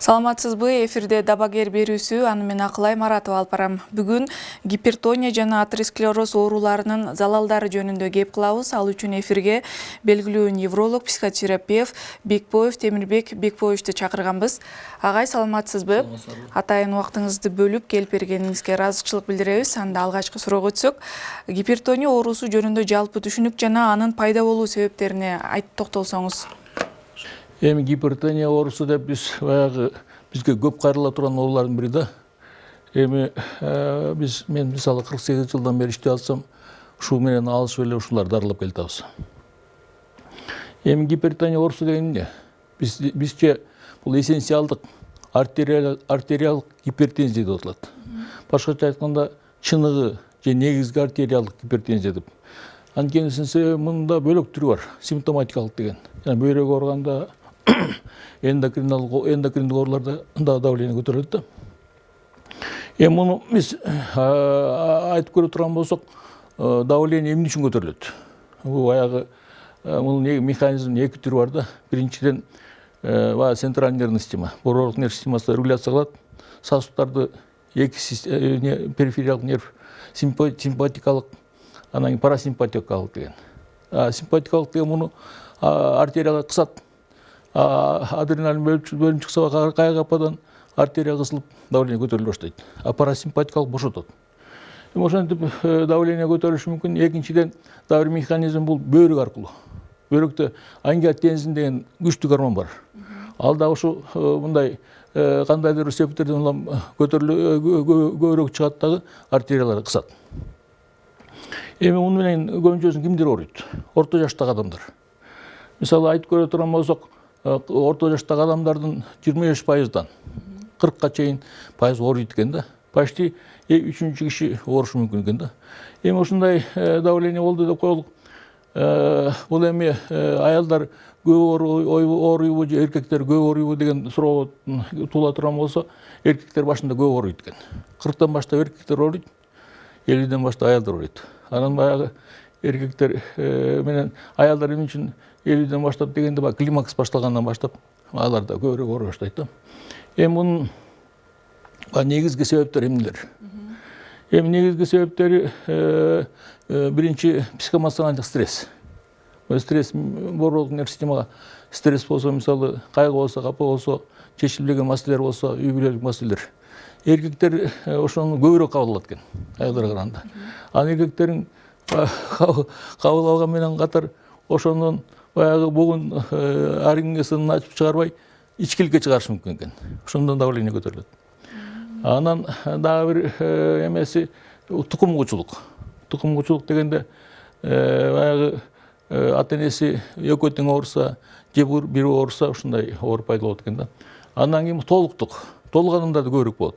Саламатсызбы, эфирде дабагер берүүсү, аны мен Акылай Маратова алып барам. Бүгүн гипертония жана атеросклероз ооруларынын залалдары жөнүндө кеп кылабыз. Ал үчүн эфирге белгилүү невролог, психотерапевт Бекбоев Темирбек Бекбоевичти чакырганбыз. Агай, саламатсызбы? Атайын убактыңызды бөлүп келип бергениңизге ыраазычылык билдиребиз. Анда алгачкы суроого өтсөк, гипертония оорусу жөнүндө жалпы түшүнүк жана анын пайда болуу себептерине айтып токтолсоңуз. Эми гипертония оорусу деп бизге көп кайрыла турган оорулардын бири да. Эми мен мисалы 48 жылдан бери иштеп атсам, ушул менен алышып эле ушуларды дарылап келатабыз. Эми гипертония оорусу деген эмне? Бизче бул эссенциалдык артериалдык гипертензия деп аталат. Башкача айтканда чыныгы же негизги артериалдык гипертензия деп. Анткени мында бөлөк түрү бар, симптоматикалык деген. Жана бөйрөк оорганда эндокриндик ооруларда давление көтөрүлөт да. Эми муну биз айтып көрө турган болсок, давление эмне үчүн көтөрүлөт? Бул мунун механизминин эки түрү бар да. Биринчиден центральный нервный система, борборлук нерв системасы регуляция кылат. Сосудтарды перифериялык нерв, симпатикалык, анан кийин парасимпатикалык деген. Симпатикалык деген муну артерияга кысат. Адреналин бөлүнүп чыкса кайгападан артерия кысылып давление көтөрүлө баштайт. Парасимпатикалык бошотот. Ошентип давление көтөрүлүшү мүмкүн. Экинчиден дагы бир механизм бул бөйрөк аркылуу. Бөйрөктө ангиотензин деген күчтүү гормон бар. Ал да ушу мындай кандайдыр бир себептерден улам көбүрөөк чыгат дагы артерияларды кысат. Эми муну менен көбүнчөсүн кимдер ооруйт? Орто жаштагы адамдар. Мисалы айтып көрө турган болсок, орто жаштагы адамдардын 25%дан 40-ка чейин пайыз ооруйт экен да. Почти 3-үчү киши оорушу мүмкүн экен да. Эми ушундай давление болду деп коелук. Бул эми аялдар көп ооруйбу же эркектер көп ооруйбу деген суроо туула турган болсо, эркектер башында көп ооруйт экен. 40-тан баштап эркектер ооруйт, 50-ден баштап аялдар ооруйт. Анан баягы эркектер менен аялдар эмне үчүн 50-ден баштап дегенде климакс башталгандан баштап алар да көбүрөөк ооруй баштайт да. Эми мунун негизги себептери эмнелер? Эми негизги себептери биринчи психоэмоционалдык стресс. Стресс борборлук нерв системага стресс болсо, мисалы кайгы болсо, капа болсо, чечилбеген маселелер болсо, үй бүлөлүк маселелер. Эркектер ошону көбүрөөк кабыл алат экен аялдарга караганда. Анан эркектердин кабыл алган менен катар ошондон баягы бугун аргинесин ачып чыгарбай ичкиликке чыгарышы мүмкүн экен. Ошондон давление көтөрүлөт. Анан дагы бир эмеси тукумгучулук. Тукумгучулук дегенде баягы ата энеси экөө тең ооруса, же бири ооруса ушундай оору пайда болот экен да. Андан кийин толуктук. Толук адамдарда көбүрөөк болот.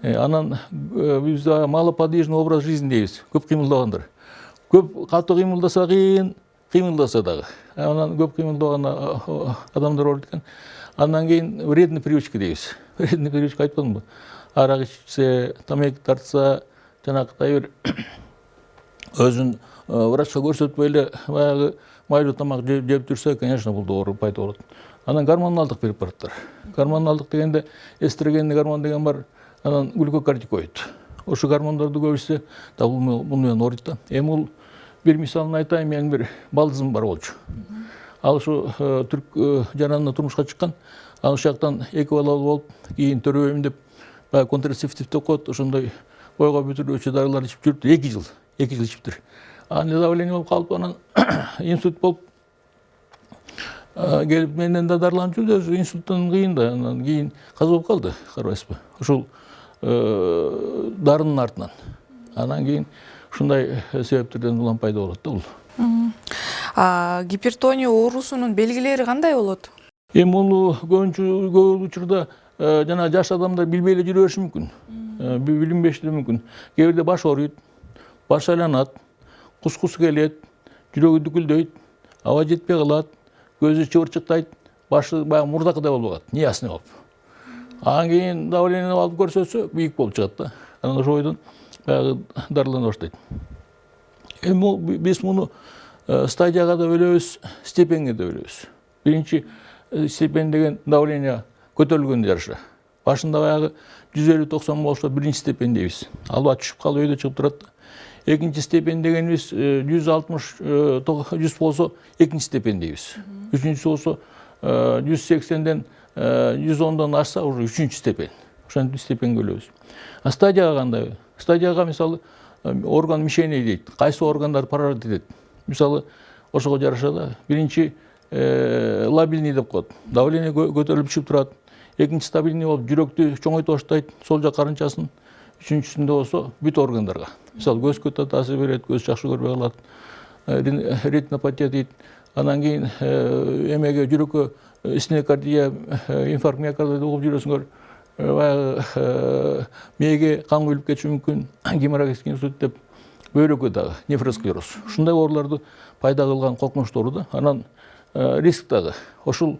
Анан биз малоподвижный образ жизни дейбиз. Көп кыймылдагандар. Көп катуу кыймылдаса кыймылдаса дагы. Анан көп кыймылдаган адамдар ооруйт экен. Андан кийин вредный привычка дейбиз. Вредный привычка айтпадымбы? Арак ичсе, тамеки тартса, жанакыдай бир өзүн врачка көрсөтпөй эле баягы майлуу тамак жеп жүрсө, конечно, бул оору пайда болот. Анан гормоналдык препараттар. Гормоналдык дегенде эстрогенный гормон деген бар, анан глюкокортикоид. Ошо гормондорду көбүшсө да бул менен ооруйт да. Эми бул бир мисалын айтайын, менин бир балдызым бар болчу. Ал ушу түрк жаранына турмушка чыккан. Ал ошол жактан 2 балалуу болуп, кийин төрөбөйм деп контрацептив деп коет, ошондой бойго бүтүрүүчү дарылар ичип жүрүптүр. 2 жыл ичиптир. Анан давление болуп калып, анан инсульт болуп келип менден да дарыланып жүрдү. Өзү инсульттан кийин да, анан кийин каза болуп калды, карабайсызбы? Ушул дарынын артынан. Анан кийин ушундай себептерден улам пайда болот да бул. Гипертония оорусунун белгилери кандай болот? Эми муну көп учурда жана жаш адамдар билбей эле жүрө бериши мүмкүн. Билинбеши да мүмкүн. Кээ бирде баш ооруйт, баш айланат, кускусу келет, жүрөгү дүкүлдөйт, аба жетпей калат, көзү чыбырчыктайт, башы баягы мурдакыдай болуп калат, неясный болуп. Анан кийин давление алып көрсөтсө, бийик болуп чыгат да. Анан ошол бойдон баягы дарылана баштайт. Эми биз муну стадияга да бөлөбүз, степенге да бөлөбүз. Биринчи степень деген давление көтөрүлгөндө жарыша. Башында баягы 150-90 болсо биринчи степень дейбиз. Алба түшүп калып өйдө чыгып турат. Экинчи степень дегенибиз 160-100 болсо экинчи степень дейбиз. Үчүнчүсү болсо 180-ден 110дон ашса уже үчүнчү степень. Ошентип степень бөлөбүз. А стадияга кандай? Стадияга мисалы орган мишени дейт. Кайсы органдар поражать этет. Мисалы ошого жараша да биринчи лабильный деп коет. Давление көтөрүлүп чыгып турат. Экинчи стабильный болуп жүрөктү чоңойтуп баштайт, сол жак карынчасын. Үчүнчүсүндө болсо бүт органдарга. Мисалы көзгө таасир берет, көз жакшы көрбөй калат. Ретинопатия дейт. Анан кийин эмеге жүрөккө стенокардия, инфаркт миокарда угуп жүрөсүңөр. Баягы мээге кан құйылып кетиши мүмкүн. Геморрагический инсульт деп бөйрөккө дагы нефросклероз. Ушундай ооруларды пайда кылган коркунучтуу да. Анан риск дагы. Ушул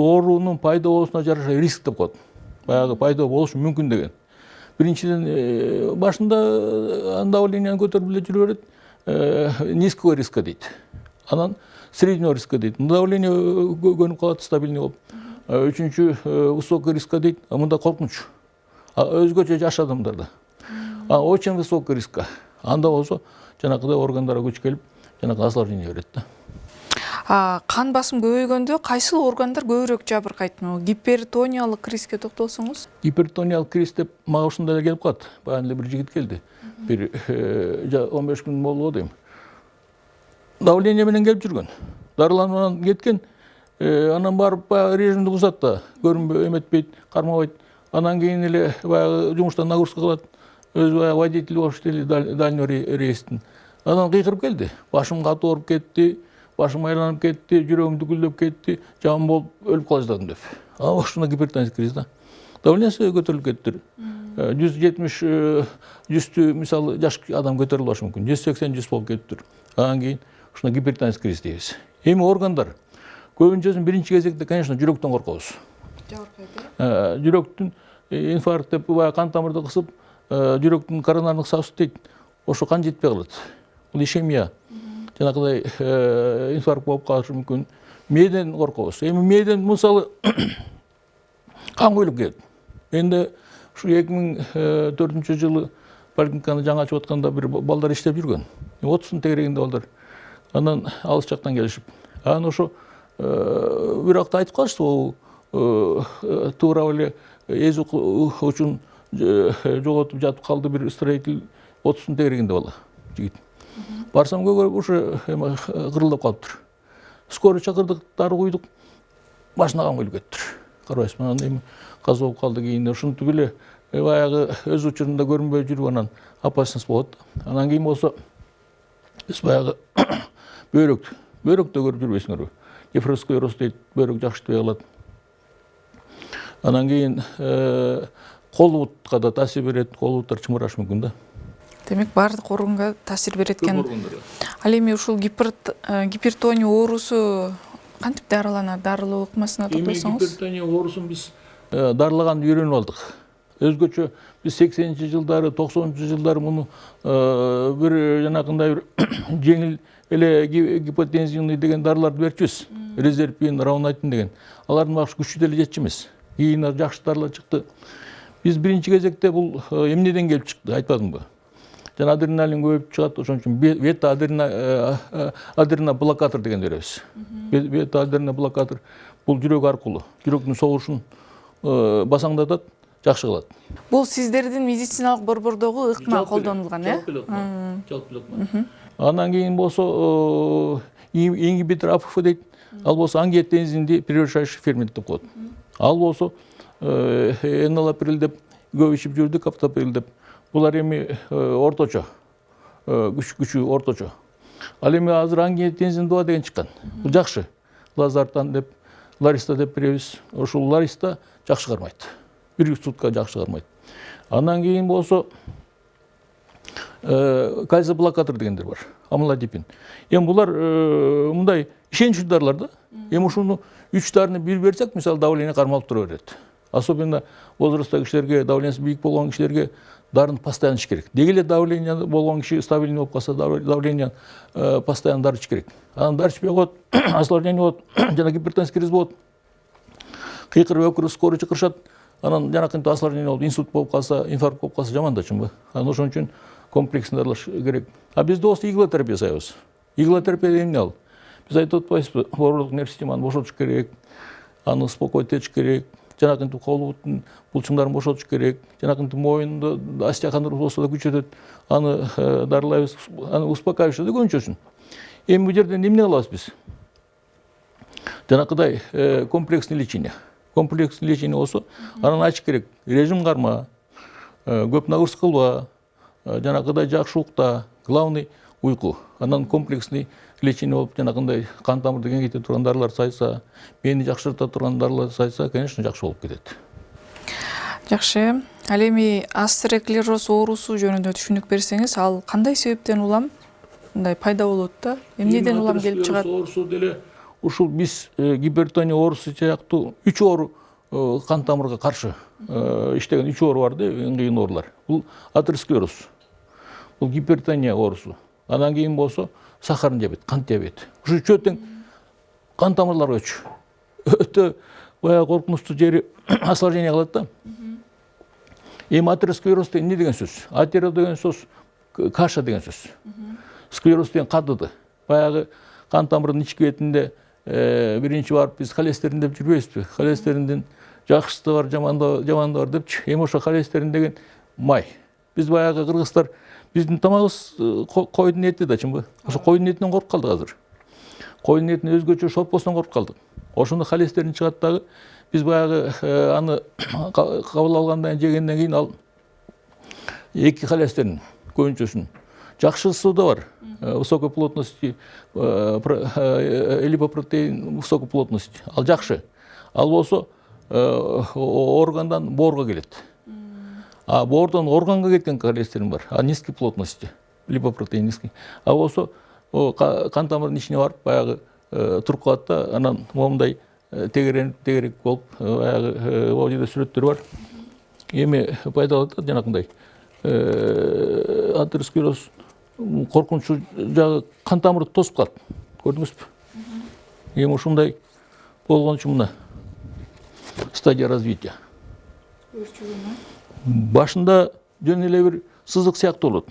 оорунун пайда болушуна жараша риск деп коет. Баягы пайда болушу мүмкүн деген. Биринчиден башында давлениянын көтөрүп эле жүрө берет. Низкого риска дейт. Анан среднего риска дейт. Давление көнүп калат, стабильный болуп. Үчүнчү высокий риска дейт. Мында коркунуч. Өзгөчө жаш адамдарда. Очень высокий риска. Анда болсо жанакыдай органдарга күч келип, жанакы осложнение берет да. Кан басым көбөйгөндө кайсыл органдар көбүрөөк жабыркайт? Гипертониялык кризге токтолсоңуз? Гипертониялык криз деп мага ушундай эле келип калат. Баягы эле бир жигит келди. Бир 15 күн болду дейм. Давление менен келип жүргөн. Дарылануудан кеткен, анан барып баягы режимди бузат да, көрүнбөй, эметпейт, кармабайт. Анан кийин эле баягы жумуштан нагрузка кылат. Өзү баягы водитель болуп иштейли дальний рейстин. Анан кыйкырып келди. Башым катуу ооруп кетти, башым айланып кетти, жүрөгүм дүгүлдөп кетти, жаман болуп өлүп кала жаздадым деп. Ушуна гипертонический криз да. Давлениясы көтөрүлүп кетти. 170-100 мисалы жаш адам көтөрүлүп алышы мүмкүн. 180-100 болуп кетти. Анан кийин ушуна гипертонический криз дейбиз. Эми органдар көбүнчөсүн биринчи кезекте, конечно, жүрөктөн коркобуз. Жабыркайт. Жүрөктүн инфаркт деп баягы кан тамырды кысып, жүрөктүн коронарный сосуд дейт. Ошо кан жетпей калат. Бул ишемия. Жанакыдай инфаркт болуп калышы мүмкүн. Мээден коркобуз. Эми мээден мисалы кан құйылып келет. Менде ушу 2004-жылы поликлиниканы жаңа ачып атканда бир балдар иштеп жүргөн. 30 тегерегинде балдар. Анан алыс жактан келишип. Анан ошо бирокта айтып калышты, бул туура эле эз учун жоготуп жатып калды бир строитель 30 тегерегинде бала жигит. Барсам көрүп ушу кырылдап калыптыр. Скорый чакырдык, дары куйдук. Башына кан құйылып кеттир. Карабайсызбы, анан эми каза болуп калды кийин. Ушинтип эле баягы өз учурунда көрүнбөй жүрүп анан опасность болот. Анан кийин болсо биз баягы бөйрөктө көрүп жүрбөйсүңөрбү? Нефросклероз дейт, бөйрөк жакшы иштебей калат. Анан кийин колбутка да таасир берет, колбуттар чымырашы мүмкүн да. Демек баардык органга таасир берет экен. Ал эми ушул гипертония оорусу кантип дарыланат? Дарылоо ыкмасына токтолсоңуз? Гипертония оорусун биз дарылаганды үйрөнүп алдык. Өзгөчө биз 80-жылдары, 90-жылдары муну бир жанакындай бир жеңил эле гипотензивный деген дарыларды берчүбүз. Резерпин, равнайтин деген. Алардын башы күчтүү деле жетчү эмес. Кийин жакшы дарылар чыкты. Биз биринчи кезекте бул эмнеден келип чыкты, айтпадымбы? Жана адреналин көбөйүп чыгат, ошон үчүн бета-адреноблокатор деген беребиз. Бета-адреноблокатор бул жүрөк аркылуу жүрөктүн согушун басаңдатат, жакшы кылат. Бул сиздердин медициналык борбордогу ыкма колдонулган, Жалпы ыкма. Андан кийин болсо ингибитор АПФ дейт. Ал болсо ангиотензинди превышающий фермент деп коет. Ал болсо энолаприл деп көп ичип жүрдүк, каптоприл деп. Булар эми орточо, күчү орточо. Ал эми азыр ангиотензин 2 деген чыккан. Бул жакшы. Лазартан деп, Лариста деп беребиз. Ошол Лариста жакшы кармайт. 1 сутка жакшы кармайт. Андан кийин болсо кальций блокатор дегендер бар. Амлодипин. Эми булар мындай ишеничүү дарылар да. Эми ушуну 3 дарыны бир берсек, мисалы давление кармалып тура берет. Особенно возрастта кишилерге, давлениясы бийик болгон кишилерге дарын постоянно ич керек. Деги эле давление болгон киши стабильный болуп калса, давление постоянно дары ич керек. Анан дары ичпей коет, осложнение болот, жана гипертонический криз болот. кыйкырып өкүрүп скорый чакырышат. Анан жанакынтип осложнение болуп, инсульт болуп калса, инфаркт болуп калса жаман да чынбы. Анан ошон үчүн комплексный дарылаш керек. А бизде болсо иглотерапия жасайбыз. Иглотерапия эмне ал? Биз айтып атпайбызбы, ордук нерв системаны бошотуш керек, аны успокоить этиш керек, жанакынтип колбуттун булчуңдарын бошотуш керек, жанакынтип моюнду остеохондроз болсо да күчөтөт, аны дарылайбыз, аны успокаивающий да көбүнчөсүн. Эми бул жерден эмне кылабыз биз? Жанакыдай комплексный лечение. Комплексный лечение болсо, анан ачыш керек. Режим карма, көп нагрузка кылба, жанакыдай жакшы укта, главный уйку. Анан комплексный лечение болуп, жанакындай кан тамырды кеңейте турган дарылар сайса, мени жакшырта турган дарылар сайса, конечно, жакшы болуп кетет. Жакшы. Ал эми астеросклероз оорусу жөнүндө түшүнүк берсеңиз, ал кандай себептен улам мындай пайда болот да? Эмнеден улам келип чыгат? Оорусу деле ушул биз гипертония оорусу сыяктуу 3 оору кан тамырга каршы иштеген 3 оору бар да, эң кыйын оорулар. Бул атеросклероз. Бул гипертония оорусу. Анан кийин болсо сахарный диабет, кант диабети. Ушу үчөө тең кан тамырлар өчү. Өтө баягы коркунучтуу жери осложнение кылат да. Эми атеросклероз деген эмне деген сөз? Атеро деген сөз каша деген сөз. Склероз деген кадыды. Баягы кан тамырдын ички бетинде биринчи барып биз холестерин деп жүрбөйбүзбү? Холестериндин жакшысы да бар, жаманы да бар депчи. Эми ошо холестерин деген май. Биз баягы кыргыздар биздин тамагыбыз койдун эти да чынбы? Ошо койдун этинен коркуп калдык азыр. Койдун этинин өзгөчө шорпосунан коркуп калдык. Ошондо холестерин чыгат дагы. Биз баягы аны кабыл алгандан жегенден кийин ал эки холестерин көбүнчөсүн. Жакшысы да бар. Высокой плотности липопротеин высокой плотности. Ал жакшы. Ал болсо органдан боорго келет. А боордон органга кеткен холестерин бар. А низкой плотности липопротеин низкий. А болсо кан тамырдын ичине барып баягы туруп калат да, анан момундай тегерек болуп, баягы могу жерде сүрөттөр бар. Эми пайда болот да жанакындай атеросклероз коркунучу жагы кан тамырды тосуп калат. Көрдүңүзбү? Эми ушундай болгон үчүн мына стадия развития. Башында жөн эле бир сызык сыяктуу болот.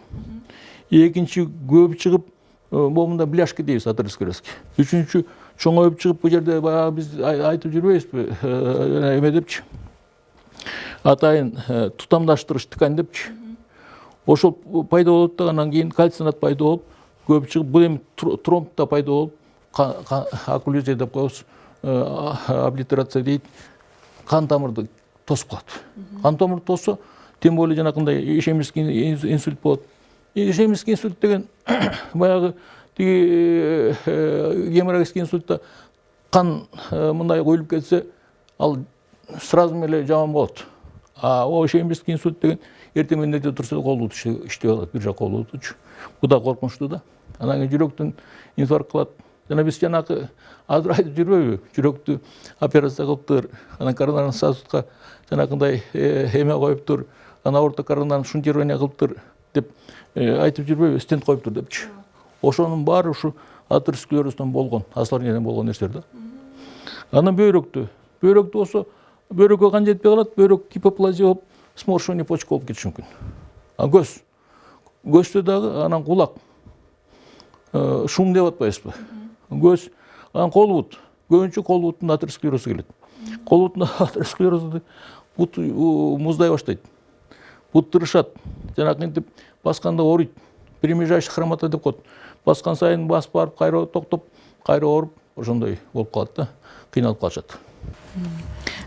Экинчи көбүп чыгып, момунда бляшка дейбиз атеросклерозго. Үчүнчү чоңоюп чыгып, бул жерде баягы биз айтып жүрбөйбүзбү? Эме депчи. Атайын тутамдаштырыч ткань депчи. Ошол пайда болот да, анан кийин кальцинат пайда болуп, көбүп чыгып, бул эми тромб да пайда болуп, окклюзия деп коебуз, облитерация дейт, кан тамырды тосуп калат. Кан тамырды тосса, тем более жанакындай ишемический инсульт болот. Ишемический инсульт деген баягы тиги геморрагический инсультта кан мындай коюлуп кетсе, ал сразу эле жаман болот. А ишемический инсульт деген эртең менен эрте турса колду иштеп алат, бир жак колду. Бул да коркунучтуу да. Анан кийин жүрөктүн инфаркт кылат. Жана биз жанакы азыр айтып жүрбөйбү? Жүрөктү операция кылыптыр, анан коронарный сосудка жанакындай эме коюптур, анан аорта коронарный шунтирование кылыптыр деп айтып жүрбөйбү? Стент коюптур депчи. Ошонун баары ушу атеросклероздон болгон, осложнениеден болгон нерселер да. Анан бөйрөктө болсо, бөйрөккө кан жетпей калат, бөйрөк гипоплазия болуп, сморщение почка болуп кетиши мүмкүн. Көздө дагы, анан кулак, шум деп атпайбызбы? Көз, анан колбут, көбүнчө колбуттун атеросклерозу келет. Колбуттун атеросклерозу бут муздай баштайт. Бут тырышат, жанакынтип басканда ооруйт. Перемежающий хромота деп коет. Баскан сайын басып барып, кайра токтоп, кайра ооруп, ошондой болуп калат да, кыйналып калышат.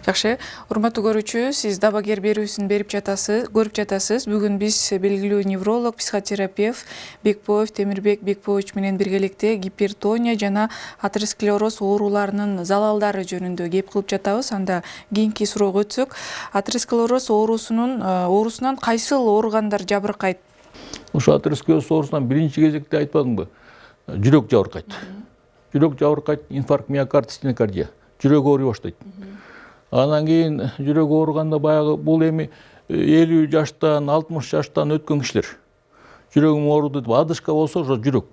Жакшы, урматтуу көрүүчү, сиз дабагер берүүсүн көрүп жатасыз. Бүгүн биз белгилүү невролог, психотерапевт Бекбоев Темирбек Бекбоевич менен биргеликте гипертония жана атеросклероз ооруларынын залалдары жөнүндө кеп кылып жатабыз. Анда кийинки суроого өтсөк, атеросклероз оорусунан кайсыл органдар жабыркайт? Ошо атеросклероз оорусунан биринчи кезекте айтпадыңбы? Жүрөк жабыркайт. Жүрөк жабыркайт, инфаркт, миокард, стенокардия. Жүрөк ооруй баштайт. Анан кийин жүрөк ооруганда баягы бул эми 50 жаштан, 60 жаштан өткөн кишилер. Жүрөгүм ооруду деп, адышка болсо ошо жүрөк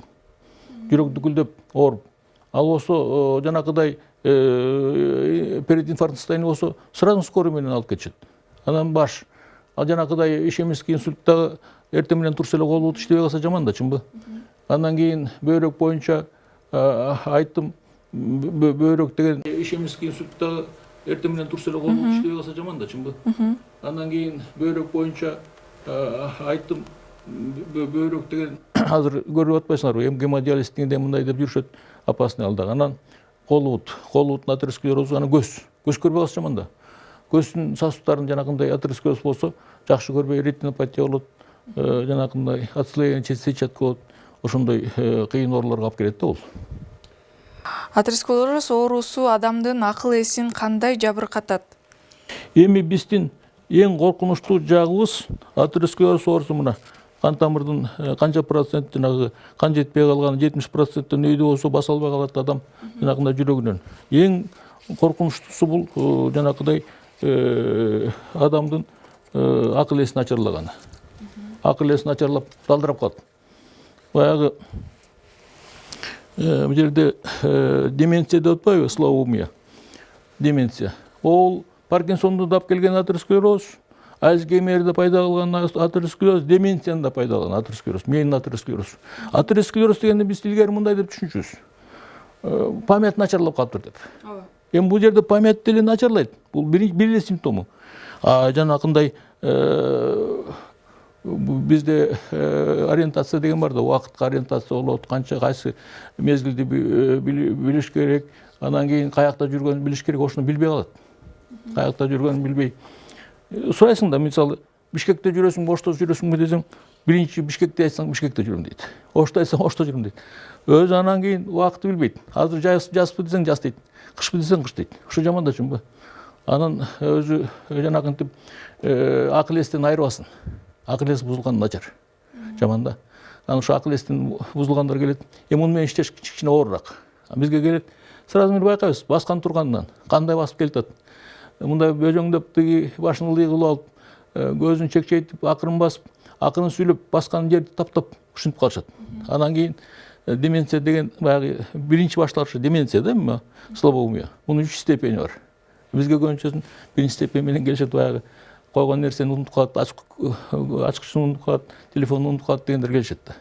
дүкүлдөп ооруп. Ал болсо жанакыдай прединфарктный состояние болсо сразу скорый менен алып кетишет. Анан баш. Ал жанакыдай ишемиске инсульттагы эртең менен турса эле колубут иштебей калса жаман да, чынбы? Андан кийин бөйрөк боюнча айттым, бөйрөк деген ишемиске инсульттагы эртең менен турса эле колубут иштебей калса жаман да, чынбы? Андан кийин бөйрөк боюнча айттым, бөйрөк деген азыр көрүп атпайсыңарбы? Гемодиализ дегенде мындай деп жүрүшөт, опасный ал дагы. Анан колубут атеросклерозу, анан көз көрбөй калса жаман да. Көздүн сосудтарын жанагындай атеросклероз болсо жакшы көрбөй ретинопатия болот, жанагындай отслоение сетчатка болот. Ошондой кыйын ооруларга алып келет да ол. Атеросклероз оорусу адамдын акыл эсин кандай жабыркатат? Эми биздин эң коркунучтуу жагыбыз атеросклероз оорусу мына кан тамырдын канча процент жанагы кан жетпей калган 70% өйдө болсо баса албай калат адам жанагындай жүрөгүнөн. Эң коркунучтуусу бул жанагыдай адамдын акыл эси начарлаганы. Акыл эси начарлап далдырап калат. Баягы бул жерде деменция деп атпайбы, слабоумие. Деменция. Ол Паркинсонду дап келген атеросклероз, Альцгеймерде пайда кылган атеросклероз, деменцияны пайда кылган атеросклероз, миянын атеросклероз. Атеросклероз дегенде биз илгери мындай деп түшүнчүбүз. Память начарлап калыптыр деп. Эми бул жерде память деле начарлайт. Бул бир эле симптому. Жанакындай бизде ориентация деген бар да, убакытка ориентация болот, канча кайсы мезгилди билиш керек, анан кийин каякта жүргөнүн билиш керек, ошону билбей калат. Каякта жүргөнүн билбей. Сурайсың да, мисалы, Бишкекте жүрөсүң, Ошто жүрөсүңбү десең, биринчи Бишкекте айтсаң, Бишкекте жүрөм дейт. Ошто айтсаң, Ошто жүрөм дейт. Өзү анан кийин убакытты билбейт. Азыр жазбы десең, жаз дейт. Кышпы десең, кыш дейт. Ошо жаман да, чынбы? Анан өзү жанагынтип акыл эстен айырбасын. Акыл эси бузулган начар. Жаман да. Анан ошо акыл эстен бузулгандар келет. Эми муну менен иштеш кичине оорураак. Бизге келет, сразу эле байкайбыз, баскан турганынан, кандай басып келатат. Мындай бөжөңдөп тиги башын ылдый кылып алып, көзүн чекчейтип, акырын басып, акырын сүйлөп, баскан жерди таптап ушинтип калышат. Анан кийин деменция деген баягы биринчи башталышы деменция да, эми слабоумие. Мунун 3 степени бар. Бизге көбүнчөсүн биринчи степень менен келишет, баягы койгон нерсени унутуп калат, ачкычын унутуп калат, телефонун унутуп калат дегендер келишет да.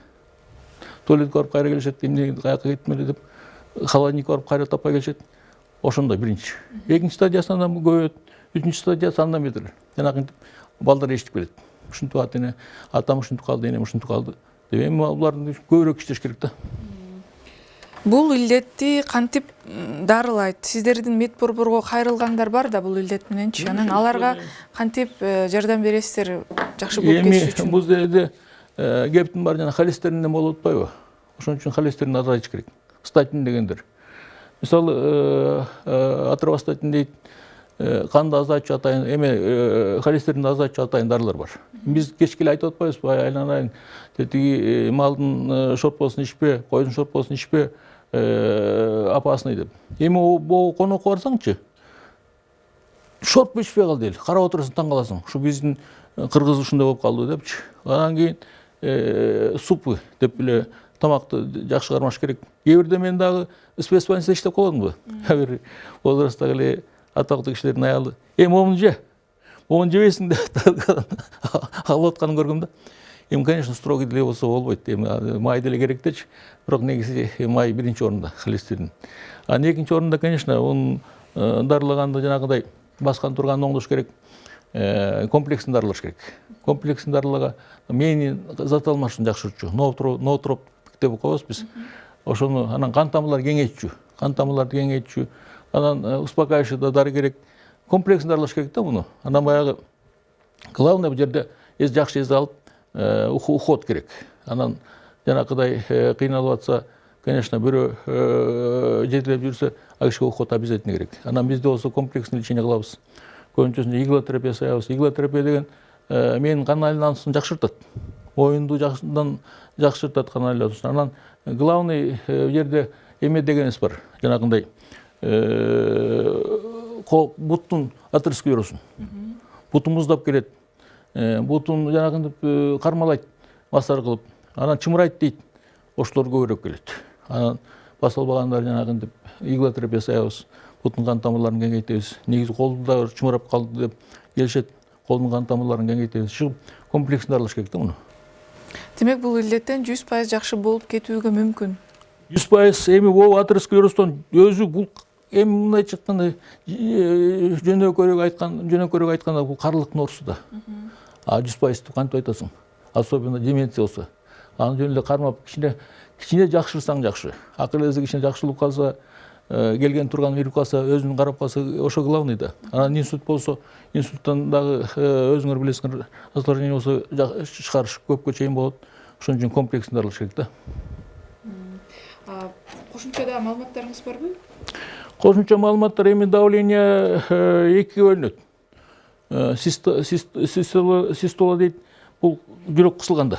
Туалетке барып кайра келишет, эмне каяка кеттим эле деп, холодильникке барып кайра таппай келишет. Ошондой биринчи. Экинчи стадиясынан көбөйөт, үчүнчү стадиясы андан бетер. Жанагынтип балдар эшитип келет. Ушинтип атыне, атам ушинтип калды, энем ушинтип калды. Деп эми буларды көбүрөөк иштеш керек да. Бул илдетти кантип дарылайт? Сиздердин медборборго кайрылгандар бар да бул илдет мененчи. Анан аларга кантип жардам бересиздер жакшы болуп кетиш үчүн? Эми бул жерде кептин бар жана холестеринден болуп атпайбы? Ошон үчүн холестеринди азайтыш керек. Статин дегендер. Мисалы, атровастатин дейт, канды азайтчу атайын, эме холестеринди азайтчу атайын дарылар бар. Биз кечке эле айтып атпайбызбы, айланайын, тиги малдын шорпосун ичпе, койдун шорпосун ичпе, опасный деп. Эми бул конокко барсаңчы, шорпо ичпей кал дейли, карап отурасың, таң каласың. Ушу биздин кыргыз ушундай болуп калды депчи. Анан кийин супы деп эле тамакты жакшы кармаш керек. Кээ бирде мен дагы спецбольницада иштеп калдымбы. Бир возрасттагы эле атактуу кишилердин аялы. Моуну же. Моуну жебейсиң деп алып атканын көргөм да. Эми, конечно, строгий деле болсо болбойт. Эми май деле керек дечи. Бирок негизи май биринчи орунда, холестерин. Анан экинчи орунда, конечно, онун дарылаганды жанагыдай баскан турганын оңдош керек. Комплексин дарылаш керек. Комплексин дарылага мээни зат алмашын жакшыртчу. Ноотроп деп коебуз биз. Ошону анан кан тамырларды кеңейтчү. Анан успокаивающий дары керек. Комплексин дарылаш керек да муну. Анан баягы главное бул жерде жакшы эс алып, уход керек. Анан жанакыдай кыйналып атса, конечно, бирөө жетелеп жүрсө, ал кишиге уход обязательно керек. Анан бизде болсо комплексный лечение кылабыз. Көбүнчөсүндө иглотерапия саябыз. Иглотерапия деген менин кан айлануусун жакшыртат. Оюнду жакшыртат кан айлануусун. Анан главный жерде эме дегенибиз бар. Жанагындай буттун атеросклерозун. Бутун муздап келет. Бутун жанагынтип кармалайт, массаж кылып. Анан чымырайт дейт. Ошолор көбүрөөк келет. Анан баса албагандар жанагынтип иглотерапия саябыз. буттун кан тамырларын кеңейтебиз. Негизи колду да чумурап калды деп келишет. Колдун кан тамырларын кеңейтебиз. Ушу комплексин дарылаш керек да муну. Демек бул илдеттен 100% жакшы болуп кетүүгө мүмкүн. 100% эми бул атеросклеростон өзү бул эми мындай чыкканда жөнөкөйрөөк айтканда бул карылыктын оорусу да. 100% кантип айтасың? Особенно деменция болсо. Аны жөн эле кармап кичине жакшырсаң жакшы. Акыл эзи кичине жакшылып калса, келген турган бирип калса, өзүн карап калса, ошо главный да. Анан инсульт болсо, инсульттан дагы өзүңөр билесиңер, осложнение болсо чыгарыш көпкө чейин болот. Ошон үчүн комплексин дарылаш керек да. Кошумча маалыматтарыңыз барбы? Кошумча маалыматтар эми давление экиге бөлүнөт. Систола дейт, бул жүрөк кысылганда.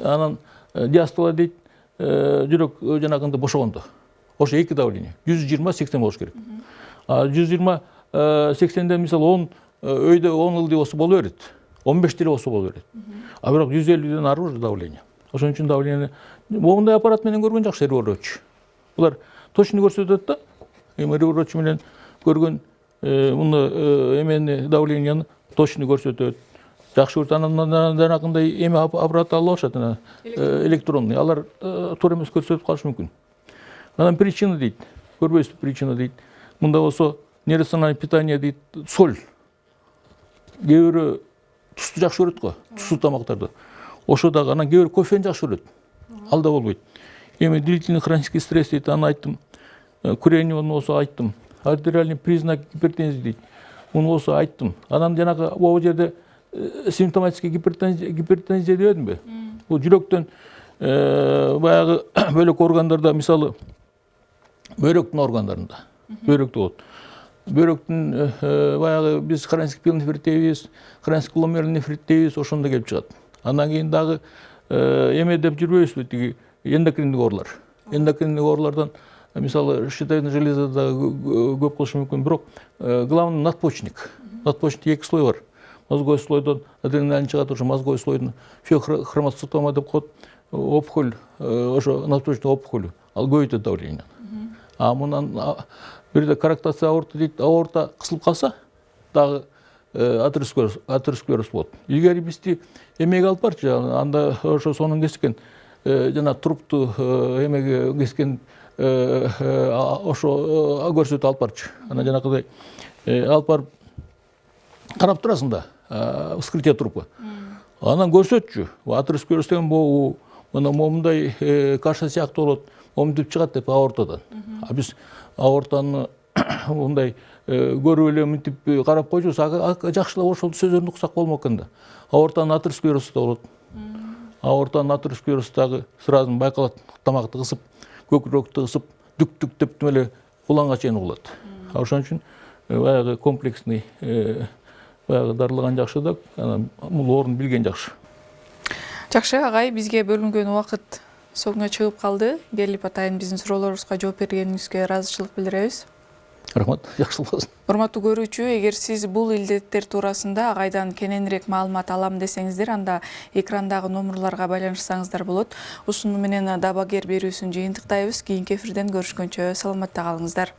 Анан диастола дейт, жүрөк жанагында бошогондо. Ошо эки давление. 120-80 болуш керек. 120-80ден мисалы 10 өйдө 10 ылдый болсо боло берет. 15 деле болсо боло берет. А бирок 150ден ары уже давление. Ошон үчүн давление момундай аппарат менен көргөн жакшы ревроврач. Булар точно көрсөтөт да. Эми ревроврач менен көргөн муну эмени давленияны точно көрсөтөт. Жакшы көрүп анан жанагындай эми аппарат алып алышат, электронный. Алар туура эмес көрсөтүп калышы мүмкүн. Анан причина дейт. Көрбөйсүз причина дейт. Мында болсо нервное питание дейт, соль. Кээ бирөө тусту жакшы көрөт го, тустуу тамактарды. Ошо дагы анан кээ бирөө кофени жакшы көрөт. Ал да болбойт. Эми длительный хронический стресс дейт, аны айттым. Курение болсо айттым. Артериальный признак гипертензии дейт. Муну болсо айттым. Анан жанагы могу жерде симптоматический гипертензия дебедимби? Бул жүрөктөн баягы бөлөк органдарда, мисалы бөйрөктүн органдарында. Бөйрөктө болот. Бөйрөктүн баягы биз хронический пилонефрит дейбиз, хронический гломерулный нефрит дейбиз, ошондо келип чыгат. Андан кийин дагы эме деп жүрбөйбүзбү, тиги эндокриндик оорулар. Эндокриндик оорулардан мисалы щитовидная железа дагы көп кылышы мүмкүн, бирок главный надпочечник. Надпочечникте эки слой бар. Мозговой слойдон адреналин чыгат, ошо мозговой слойдун феохромоцитома деп коет, опухоль, ошо надпочечник опухоль, ал көбөйтөт давление. А мунан бирде корректация аорта дейт, аорта кысылып калса, дагы атеросклероз болот. Илгери бизди эмеге алып барчы, анда ошо сонун кескен, жана турупту эмеге кескен ошо көрсөтүп алып барчы. Анан жанагыдай алып барып карап турасың да, вскрытие трупа. Анан көрсөтчү. Атеросклероз деген бул мына момундай каша сыяктуу болот, момунтип чыгат деп аортадан. А биз аортаны мындай көрүп эле мынтип карап койчубуз, жакшылап ошол сөздөрүн уксак болмок экен да. Аортанын атеросклерозу да болот. Аортанын атеросклерозу дагы сразу байкалат, тамакты кысып, көкүрөктү кысып, дүк-дүк деп эле куланга чейин угулат. Ошон үчүн баягы комплексный баягы дарылаган жакшы да, анан бул оорун билген жакшы. Жакшы агай, бизге бөлүнгөн убакыт соңуна чыгып калды. Келип атайын биздин суроолорубузга жооп бергениңизге ыраазычылык билдиребиз. Рахмат, жакшылык болсун. Урматтуу көрүүчү, эгер сиз бул илдеттер туурасында агайдан кененирээк маалымат алам десеңиздер, анда экрандагы номерларга байланышсаңыздар болот. Ушуну менен Дабагер берүүсүн жыйынтыктайбыз. Кийинки эфирден көрүшкөнчө саламатта калыңыздар.